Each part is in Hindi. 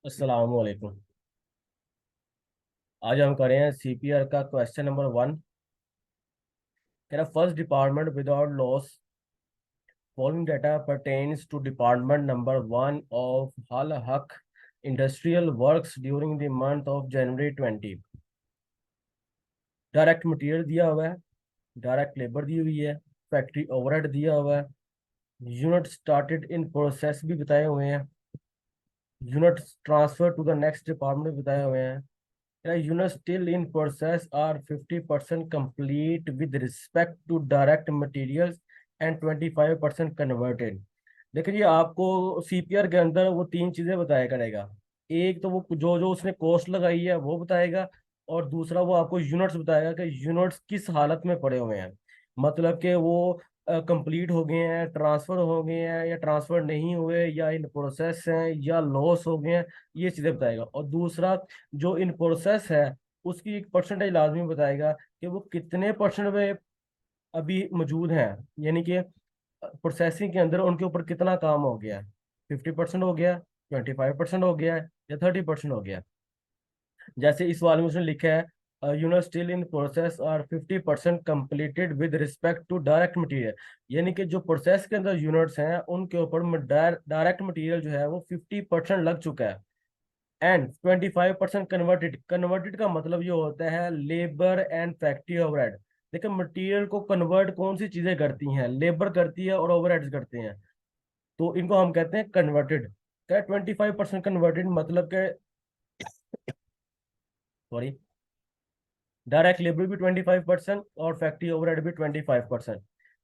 अस्सलाम वालेकुम। आज हम करें सीपीआर का क्वेश्चन नंबर 1। कह रहा first department without loss following data pertains to department number 1 of हल हक industrial works during the month of January 20। Direct material दिया हुआ है, डायरेक्ट लेबर दी हुई है, फैक्ट्री ओवरहेड दिया हुआ है, यूनिट स्टार्टेड इन प्रोसेस भी बताए हुए हैं, unit transfer to the next department भी बताए हुए हैं। Units still in process are 50% complete with respect to direct materials and 25% converted। देखिए ये आपको सीपीआर के अंदर वो तीन चीजें बताया करेगा। एक तो वो जो जो उसने कॉस्ट लगाई है वो बताएगा, और दूसरा वो आपको यूनिट्स बताएगा कि यूनिट्स किस हालत में पड़े हुए हैं, मतलब कि वो कंप्लीट हो गए हैं, ट्रांसफर हो गए हैं या ट्रांसफर नहीं हुए, या इन प्रोसेस हैं या लॉस हो गए हैं। ये चीजें बताएगा। और दूसरा, जो इन प्रोसेस है उसकी एक परसेंटेज लाजमी बताएगा कि वो कितने परसेंट में अभी मौजूद हैं, यानी कि प्रोसेसिंग के अंदर उनके ऊपर कितना काम हो गया है। 50% हो गया, 25% हो गया है, या 30% हो गया है। जैसे इस वाले में उसने लिखा है यूनिट स्टिल इन प्रोसेस और 50% completed with respect to direct material, यानी कि जो प्रोसेस के अंदर यूनिट्स हैं उनके ऊपर डायरेक्ट मटेरियल जो है वो 50% लग चुका है। And 25% converted. कन्वर्टेड का मतलब ये होता है लेबर एंड फैक्ट्री ओवरहेड। देखिए मटेरियल को कन्वर्ट कौन सी चीजें करती हैं, लेबर करती है और ओवरहेड्स करते हैं, तो इनको हम कहते हैं कन्वर्टेड। क्या 25% कन्वर्टेड मतलब के, सॉरी, डायरेक्ट लेबर भी 25% और फैक्ट्री ओवरहेड भी 25%।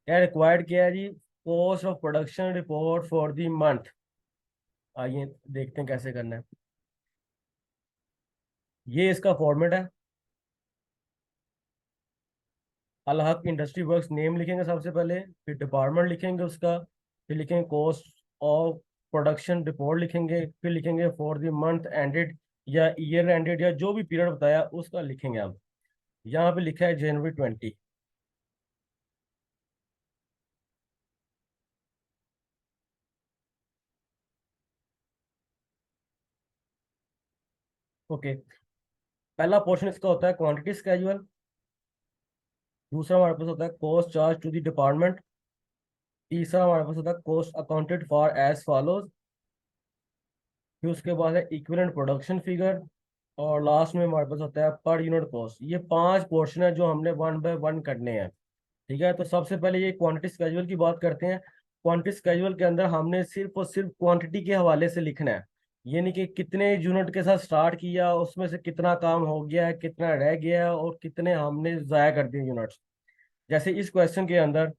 क्या रिक्वायर्ड किया है जी, cost of production report for the month. आइए देखते हैं कैसे करना है। ये इसका फॉर्मेट है। अलहक इंडस्ट्री वर्क्स नेम लिखेंगे सबसे पहले, फिर डिपार्टमेंट लिखेंगे उसका, फिर लिखेंगे कॉस्ट ऑफ प्रोडक्शन रिपोर्ट लिखेंगे, फिर लिखेंगे फॉर द मंथ एंडेड या ईयर एंडेड या जो भी पीरियड बताया उसका लिखेंगे हम। यहाँ पे लिखा है जनवरी 20। ओके। पहला पोर्शन इसका होता है क्वांटिटी स्केजुअल। दूसरा हमारे पास होता है cost charge to the department. तीसरा हमारे पास होता है cost accounted for as follows. फिर उसके बाद है इक्विवेलेंट प्रोडक्शन फिगर। और लास्ट में हमारे पास होता है पर यूनिट कॉस्ट। ये पांच पोर्शन है जो हमने वन बाय वन करने हैं। ठीक है, तो सबसे पहले ये क्वांटिटी स्केजुअल की बात करते हैं। क्वांटिटी स्केजुअल के अंदर हमने सिर्फ और सिर्फ क्वांटिटी के हवाले से लिखना है, यानी कि कितने यूनिट के साथ स्टार्ट किया, उसमें से कितना काम हो गया है, कितना रह गया है, और कितने हमने जाया कर दिए यूनिट्स। जैसे इस क्वेश्चन के अंदर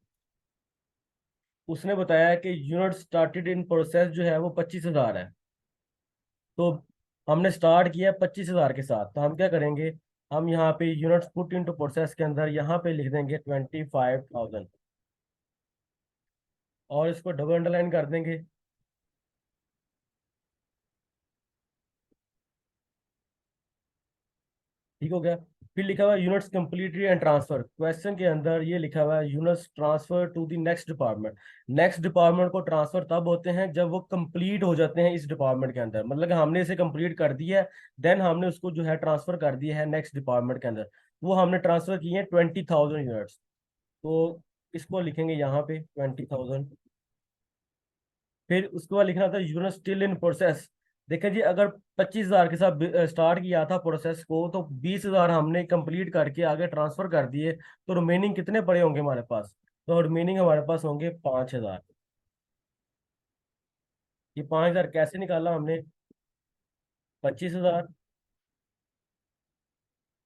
उसने बताया कि यूनिट स्टार्टेड इन प्रोसेस जो है वो 25,000 है। तो हमने स्टार्ट किया 25,000 के साथ, तो हम क्या करेंगे, हम यहाँ पे यूनिट्स पुट इनटू प्रोसेस के अंदर यहाँ पे लिख देंगे 25,000, और इसको डबल अंडरलाइन कर देंगे। ठीक हो गया। फिर लिखा हुआ है units completely and transfer. Question के अंदर ये लिखा हुआ है units transfer to the next department. Next department को ट्रांसफर तब होते हैं जब वो कंप्लीट हो जाते हैं इस डिपार्टमेंट के अंदर, मतलब कि हमने इसे कंप्लीट कर दिया है, देन हमने उसको जो है ट्रांसफर कर दिया है नेक्स्ट डिपार्टमेंट के अंदर। वो हमने ट्रांसफर किए हैं 20,000 यूनिट्स। तो इसको लिखेंगे यहाँ पे 20,000। फिर उसके बाद लिखना था यूनिट स्टिल इन प्रोसेस। देखिए जी, अगर 25,000 के साथ स्टार्ट किया था प्रोसेस को, तो 20,000 हमने कंप्लीट करके आगे ट्रांसफर कर दिए, तो रिमेनिंग कितने पड़े होंगे हमारे पास, तो रिमेनिंग हमारे पास होंगे 5,000। ये 5,000 कैसे निकाला हमने, 25,000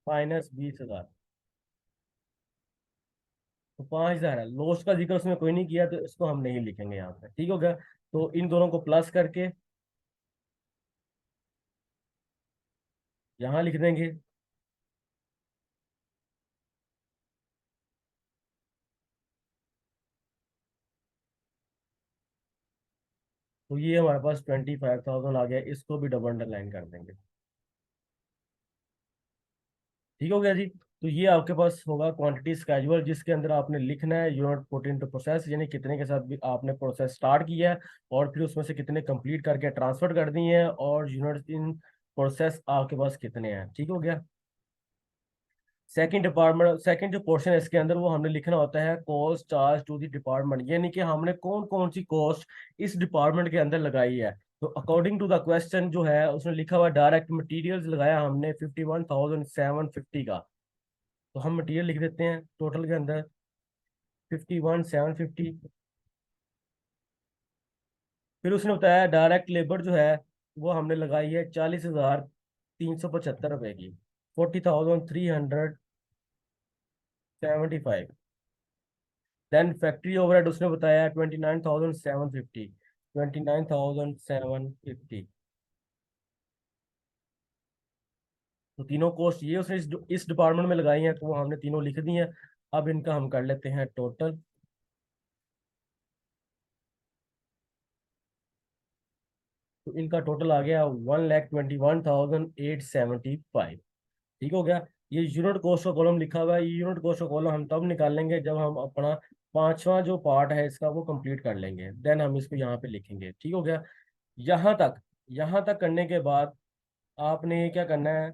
माइनस 20,000, तो 5,000 है। लॉस का जिक्र उसमें कोई नहीं किया, तो इसको हम नहीं लिखेंगे यहाँ पे। ठीक हो गया। तो इन दोनों को प्लस करके यहाँ लिख देंगे। तो ये हमारे पास 25,000 आ गया, इसको भी डबल अंडरलाइन कर देंगे। ठीक हो गया जी। तो ये आपके पास होगा क्वांटिटी स्केजुअल, जिसके अंदर आपने लिखना है यूनिट पुट इनटू प्रोसेस, यानी कितने के साथ भी आपने प्रोसेस स्टार्ट किया है और फिर उसमें से कितने कंप्लीट करके ट्रांसफर कर दिए हैं, और यूनिट इन प्रोसेस आपके पास कितने हैं। ठीक हो गया। सेकंड डिपार्टमेंट, सेकंड जो पोर्शन है इसके अंदर, वो हमने लिखना होता है cost charge to the department, यानी कि हमने कौन कौन सी कॉस्ट इस डिपार्टमेंट के अंदर लगाई है। तो अकॉर्डिंग टू द क्वेश्चन जो है उसने लिखा हुआ डायरेक्ट मटेरियल्स लगाया हमने 51,750 का। तो हम मटेरियल लिख देते हैं टोटल के अंदर 51,750। फिर उसने बताया डायरेक्ट लेबर जो है वो हमने लगाई है 40,375 रुपए की, 40,375। देन फैक्ट्री ओवरहेड उसने बताया 29,750, 29,750। तो तीनों कॉस्ट ये उसने इस डिपार्टमेंट में लगाई हैं, तो वो हमने तीनों लिख दी हैं। अब इनका हम कर लेते हैं टोटल। तो इनका टोटल आ गया 1,21,875। ठीक हो गया। ये यूनिट कॉस्ट का कॉलम लिखा हुआ है। ये यूनिट कॉस्ट का कॉलम हम तब निकालेंगे जब हम अपना पांचवा जो पार्ट है इसका वो कंप्लीट कर लेंगे, देन हम इसको यहाँ पे लिखेंगे। ठीक हो गया। यहाँ तक, यहाँ तक करने के बाद आपने क्या करना है,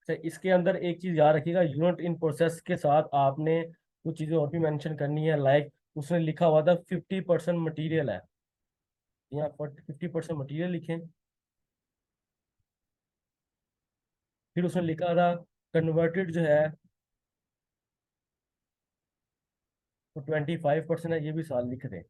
तो इसके अंदर एक चीज याद रखिएगा, यूनिट इन प्रोसेस के साथ आपने कुछ चीजें और भी मेंशन करनी है। लाइक उसने लिखा हुआ था 50% मटीरियल है, यहाँ पर 50% मटीरियल लिखें। फिर उसने लिखा था कन्वर्टेड जो है वो 25% है, ये भी साल लिख दें।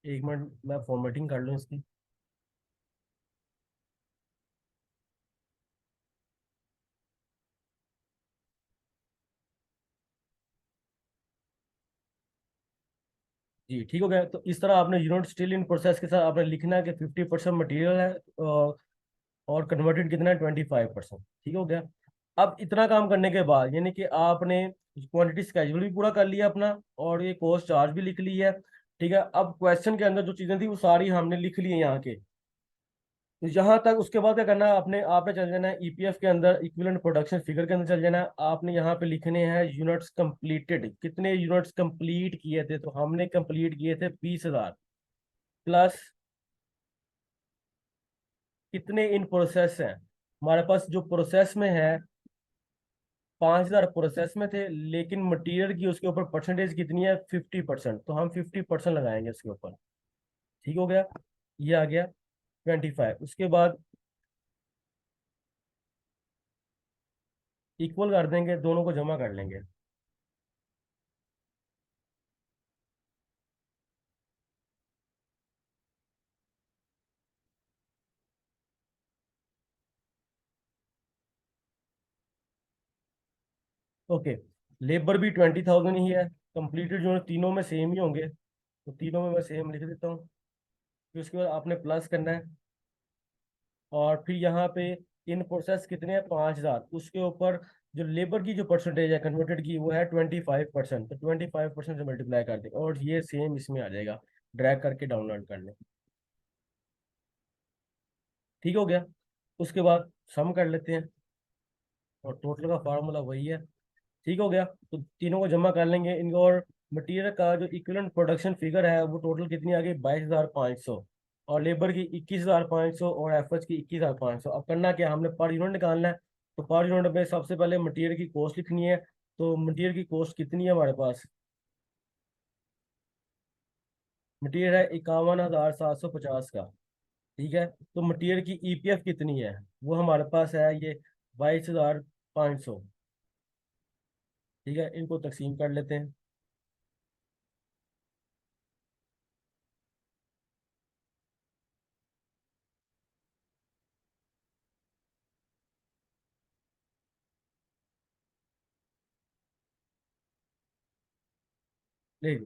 एक मिनट मैं फॉर्मेटिंग कर लूँ इसकी। जी ठीक हो गया। तो इस तरह आपने यूनिट स्टिल इन प्रोसेस के साथ आपने लिखना है कि 50% मटीरियल है और कन्वर्टेड कितना है 25%। ठीक हो गया। अब इतना काम करने के बाद यानी कि आपने क्वांटिटी स्केड्यूल भी पूरा कर लिया अपना, और ये कॉस्ट चार्ज भी लिख ली है। ठीक है। अब क्वेश्चन के अंदर जो चीजें थी वो सारी हमने लिख ली है यहाँ के। तो यहाँ तक उसके बाद क्या करना है, आपने आपने चल जाना है ईपीएफ के अंदर, इक्विवेलेंट प्रोडक्शन फिगर के अंदर चल जाना है। आपने यहाँ पे लिखने हैं यूनिट्स कंप्लीटेड, कितने यूनिट्स कंप्लीट किए थे। तो हमने कंप्लीट किए थे 20,000, प्लस कितने इन प्रोसेस हैं। हमारे पास जो प्रोसेस में है 5,000 प्रोसेस में थे, लेकिन मटेरियल की उसके ऊपर परसेंटेज कितनी है 50%, तो हम 50% लगाएंगे उसके ऊपर। ठीक हो गया। ये आ गया 25। उसके बाद इक्वल कर देंगे, दोनों को जमा कर लेंगे। ओके। लेबर भी 20,000 ही है। कंप्लीटेड जो है तीनों में सेम ही होंगे, तो तीनों में मैं सेम लिख देता हूँ। फिर उसके बाद आपने प्लस करना है, और फिर यहाँ पे इन प्रोसेस कितने हैं 5,000, उसके ऊपर जो लेबर की जो परसेंटेज है कन्वर्टेड की वो है 25%, तो 25% से मल्टीप्लाई कर दें, और ये सेम इसमें आ जाएगा। ड्रैग करके डाउनलोड कर लें। ठीक हो गया। उसके बाद सम कर लेते हैं, और टोटल का फार्मूला वही है। ठीक हो गया। तो तीनों को जमा कर लेंगे इनको, और मटेरियल का जो इक्विवेलेंट प्रोडक्शन फिगर है वो टोटल कितनी आ गई 22,500, और लेबर की 21,500, और एफएच की 21,500। अब करना क्या, हमने पर यूनिट निकालना है। तो पर यूनिट में सबसे पहले मटेरियल की कॉस्ट लिखनी है। तो मटेरियल की कॉस्ट कितनी है हमारे पास, मटेरियल है 51,750 का। ठीक है। तो मटेरियल की ईपीएफ कितनी है, वो हमारे पास है ये 22,500। ठीक है, इनको तकसीम कर लेते हैं। नहीं,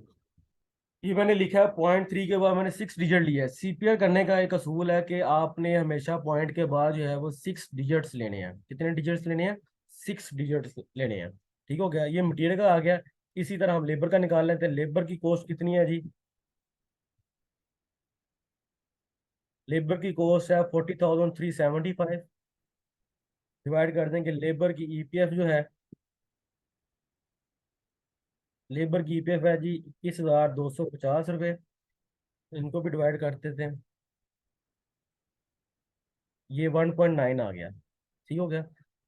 ये मैंने लिखा है 0.3 के बाद मैंने 6 डिजिट लिया है। सीपीआर करने का एक असूल है कि आपने हमेशा पॉइंट के बाद जो है वो 6 डिजिट्स लेने हैं। कितने डिजिट्स लेने हैं? 6 डिजिट्स लेने हैं। ठीक हो गया, ये मटेरियल का आ गया। इसी तरह हम लेबर का निकाल लेते हैं। लेबर की कॉस्ट कितनी है जी? लेबर की कॉस्ट है 40,375। डिवाइड कर देंगे लेबर की ईपीएफ जो है, लेबर की ईपीएफ है जी 21,250 रुपये। इनको भी डिवाइड कर देते हैं। ये 1.9 आ गया। ठीक हो गया।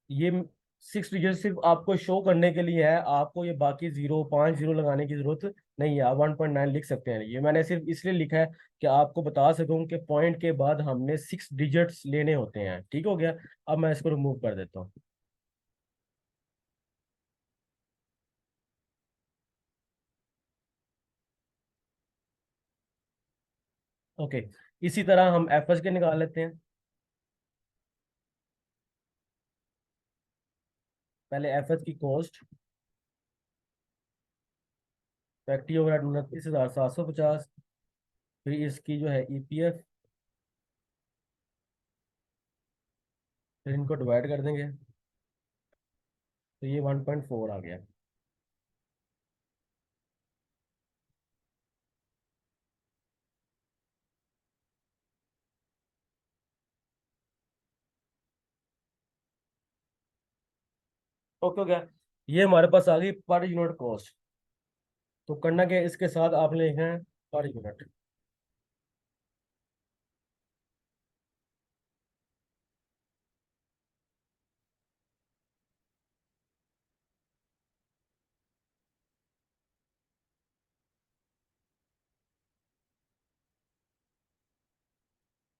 ये 6 डिजिट सिर्फ आपको शो करने के लिए है, आपको ये बाकी 5 जीरो लगाने की जरूरत नहीं है। आप 1.9 लिख सकते हैं। ये मैंने सिर्फ इसलिए लिखा है कि आपको बता सकूं कि पॉइंट के बाद हमने 6 डिजिट्स लेने होते हैं। ठीक हो गया। अब मैं इसको रिमूव कर देता हूँ। ओके। इसी तरह हम एफएस के निकाल लेते हैं। पहले एफएस की कॉस्ट, फैक्ट्री ओवरहेड 29,750। फिर इसकी जो है ईपीएफ, फिर इनको डिवाइड कर देंगे तो ये 1.4 आ गया। ओके हो गया। ये हमारे पास आ गई पर यूनिट कॉस्ट। तो करना क्या है, इसके साथ आपने लिखना है पर यूनिट।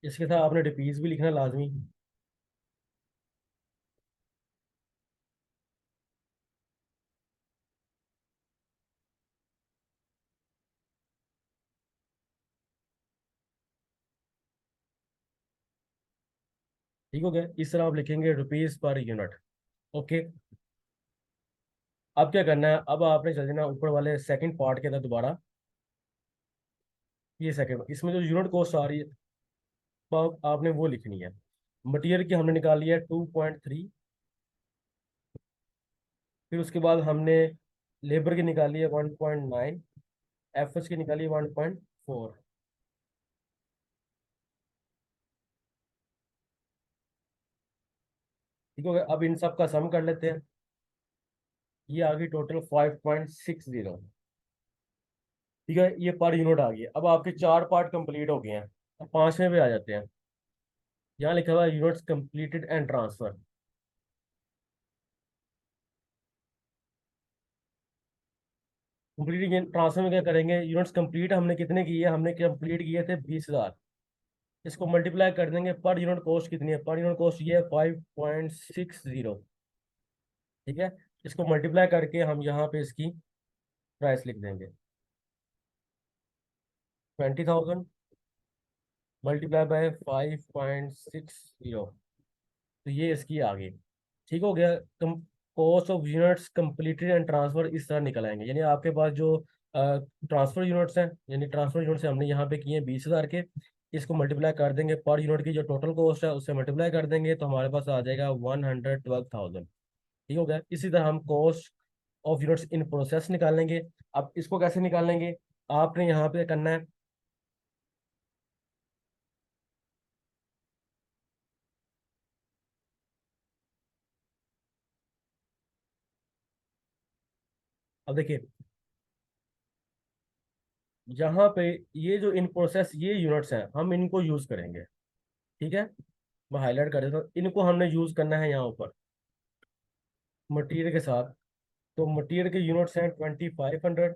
इसके साथ आपने रुपीज भी लिखना लाजमी। ठीक हो गया। इस तरह आप लिखेंगे रुपीज पर यूनिट। ओके। अब क्या करना है, अब आपने चल जाना ऊपर वाले सेकंड पार्ट के अंदर दोबारा। ये सेकंड, इसमें जो यूनिट कॉस्ट आ रही है वो आपने वो लिखनी है। मटेरियल की हमने निकाली है 2.3। फिर उसके बाद हमने लेबर की निकाली है 1.9। एफएस की निकाली है 1.4। ठीक हो गया। अब इन सब का सम कर लेते हैं। ये आ गई टोटल 5.60। ठीक है, ये पर यूनिट आ गया। अब आपके 4 पार्ट कंप्लीट हो गए हैं। अब पांचवें पे आ जाते हैं। यहाँ लिखा हुआ है units completed and transfer. Complete transfer में क्या करेंगे, यूनिट्स कंप्लीट हमने कितने किए? हमने कंप्लीट किए थे 20,000। इसको मल्टीप्लाई कर देंगे, पर यूनिट कॉस्ट कितनी है? पर यूनिट कॉस्ट ये है 5.60। ठीक है। इसको मल्टीप्लाई करके हम यहाँ पे इसकी प्राइस लिख देंगे 20,000 मल्टीप्लाई बाय 5.60। तो ये इसकी आ गई। ठीक हो गया। कम cost of units completed and transfer इस तरह निकल आएंगे। यानी आपके पास जो ट्रांसफर यूनिट्स हैं, यानी ट्रांसफर यूनिट्स हमने यहाँ पे किए हैं 20,000 के। इसको मल्टीप्लाई कर देंगे पर यूनिट की जो टोटल कॉस्ट है उससे मल्टीप्लाई कर देंगे तो हमारे पास आ जाएगा 112,000। ठीक हो गया। इसी तरह हम cost of units in process निकालेंगे। अब इसको कैसे निकालेंगे, आपने यहाँ पे करना है। अब देखिए, यहाँ पे ये जो इन प्रोसेस ये यूनिट्स हैं हम इनको यूज करेंगे। ठीक है। मैं हाईलाइट कर देता हूँ, इनको हमने यूज करना है यहाँ ऊपर मटेरियल के साथ। तो मटेरियल के यूनिट्स हैं 2500।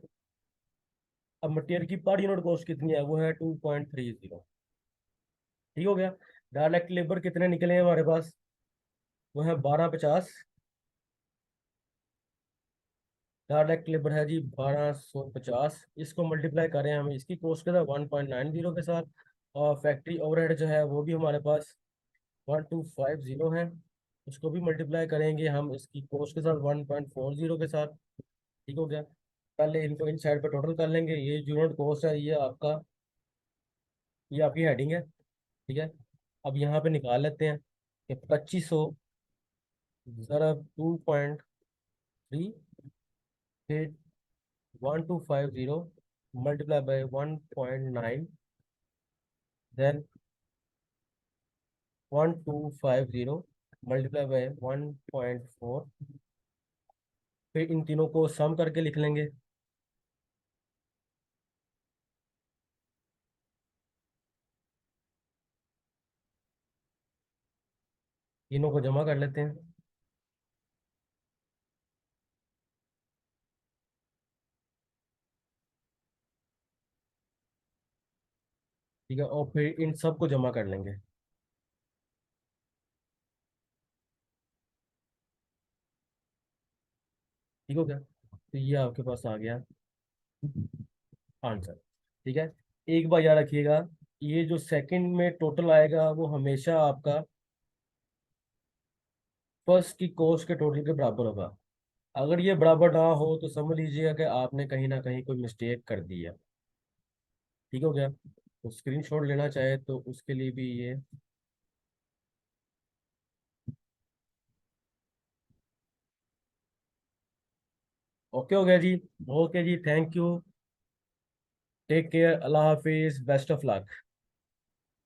अब मटेरियल की पर यूनिट कॉस्ट कितनी है? वो है 2.30। ठीक हो गया। डायरेक्ट लेबर कितने निकले हैं हमारे पास? वो है 1250। डायरेक्ट लेबर है जी 1250। इसको मल्टीप्लाई करें हम इसकी कॉस्ट के साथ 1.90 के साथ। और फैक्ट्री ओवरहेड जो है वो भी हमारे पास 1250 है। उसको भी मल्टीप्लाई करेंगे हम इसकी कॉस्ट के साथ 1.40 के साथ। ठीक हो गया। पहले इनको इन साइड पे टोटल कर लेंगे। ये यूनिट कॉस्ट है, ये आपकी हेडिंग है, ठीक है। अब यहाँ पे निकाल लेते हैं कि 2500 ज़रा 2.3, फिर 1250 multiply by 1.9, then 1250 multiply by 1.4, फिर इन तीनों को सम करके लिख लेंगे। तीनों को जमा कर लेते हैं, ठीक है, और फिर इन सब को जमा कर लेंगे। ठीक हो गया, तो ये आपके पास आ गया आंसर, ठीक है। एक बार याद रखिएगा, ये जो सेकंड में टोटल आएगा वो हमेशा आपका फर्स्ट की कॉस्ट के टोटल के बराबर होगा। अगर ये बराबर ना हो तो समझ लीजिएगा कि आपने कहीं ना कहीं कोई मिस्टेक कर दी है। ठीक हो गया, तो स्क्रीनशॉट लेना चाहे तो उसके लिए भी ये ओके हो गया जी। ओके जी, थैंक यू, टेक केयर, अल्लाह हाफिज, बेस्ट ऑफ लक।